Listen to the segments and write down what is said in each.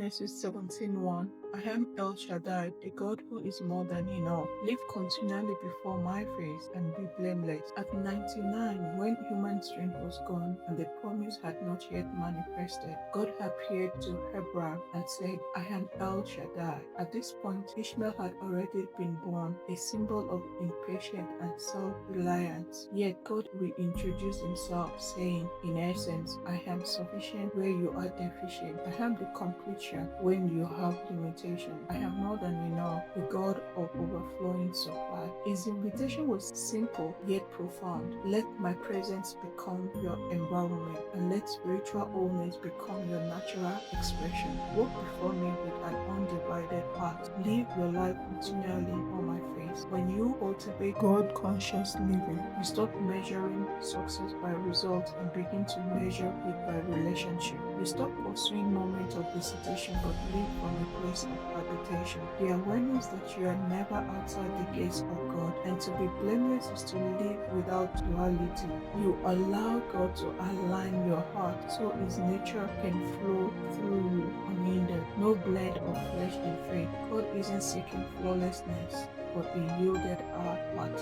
Genesis 17:1. I am El Shaddai, the God who is more than enough. Live continually before my face and be blameless. At 99, when human strength was gone and the promise had not yet manifested, God appeared to Abraham and said, I am El Shaddai. At this point, Ishmael had already been born, a symbol of impatience and self-reliance. Yet God reintroduced himself, saying, in essence, I am sufficient where you are deficient. I am the completion when you have limitations. I am more than enough, the God of overflowing supply. His invitation was simple yet profound. Let my presence become your environment, and let spiritual wholeness become your natural expression. Walk before me with an undivided heart. Live your life continually on my face. When you cultivate God-conscious living, you stop measuring success by results and begin to measure it by relationship. You stop pursuing moments of visitation but live from a place of habitation. The awareness that you are never outside the gates of God, and to be blameless is to live without duality. You allow God to align your heart so His nature can flow through you unhindered. No blend of flesh and faith. God isn't seeking flawlessness, but a yielded heart.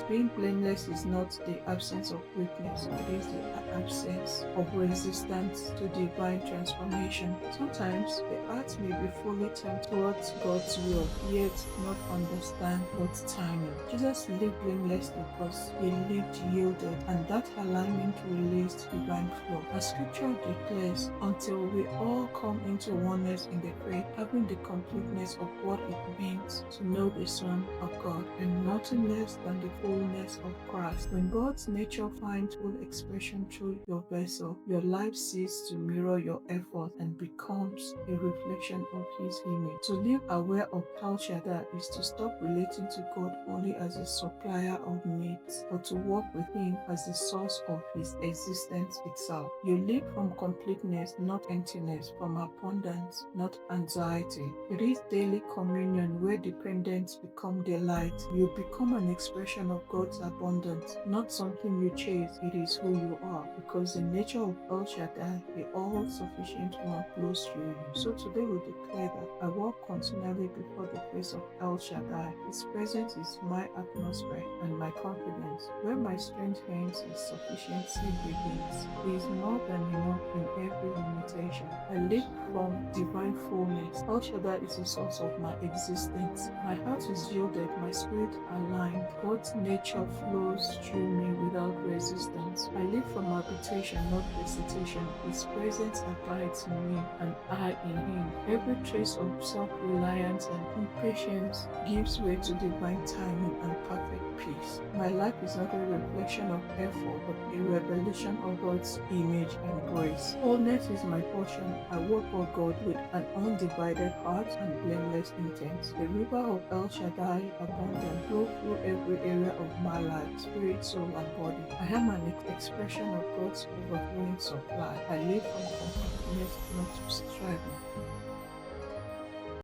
Being blameless is not the absence of weakness, it is the absence of resistance to divine transformation. Sometimes the heart may be fully turned towards God's will, yet not understand God's timing. Jesus lived blameless because he lived yielded, and that alignment released divine flow. As scripture declares, until we all come into oneness in the faith, having the completeness of what it means to know the Son of God, and nothing less than the fullness of Christ. When God's nature finds full expression through your vessel, your life ceases to mirror your effort and becomes a reflection of His image. To live aware of El Shaddai is to stop relating to God only as a supplier of needs, but to walk with Him as the source of His existence itself. You live from completeness, not emptiness, from abundance, not anxiety. It is daily communion where dependence becomes delight. You become an expression of God's abundance, not something you chase. It is who you are, because the nature of El Shaddai, the all-sufficient one, flows through you. So today we declare that I walk continually before the face of El Shaddai. His presence is my atmosphere and my confidence. Where my strength ends, His sufficiency begins. He is more than enough in every limitation. I live from divine fullness. El Shaddai is the source of my existence. My heart is yielded, my spirit aligned. God's nature flows through me without resistance. I live from habitation, not visitation. His presence abides in me, and I in Him. Every trace of self-reliance and impatience gives way to divine timing and perfect peace. My life is not a reflection of effort, but a revelation of God's image and grace. Wholeness is my portion. I walk for God with an undivided heart and blameless intent. The river of El Shaddai abundant flow through every area of my life, spirit, soul, and body. I am an expression of God's overflowing supply. I live from completeness, not striving.